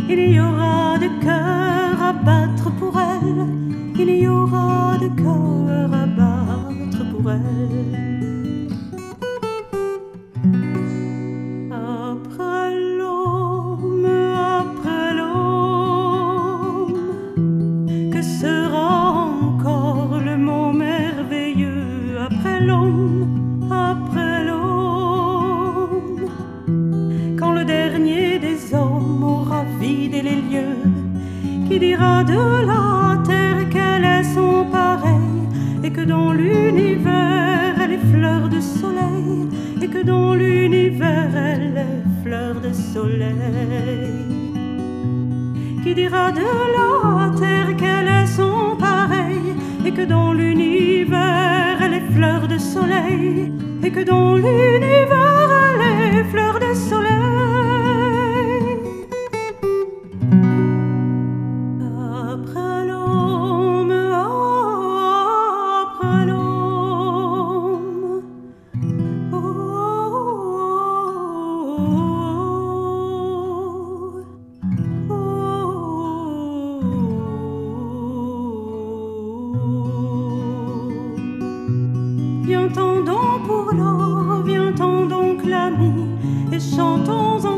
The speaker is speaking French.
Il y aura de cœur à battre pour elle, il y aura de cœur à battre pour elle. Après l'homme, que sera encore le mot merveilleux? Après l'homme, quand le dernier des hommes aura vidé les lieux, qui dira de la terre qu'elle est son pareil, et que dans l'univers elle est fleur de soleil, et que dans l'univers elle est fleur de soleil. Qui dira de la terre qu'elle est son pareil, et que dans l'univers elle est fleur de soleil, et que dans l'univers elle est fleur de soleil. Après l'homme, oh, oh, viens-t'en donc pour l'or, viens-t'en donc l'ami, et chantons en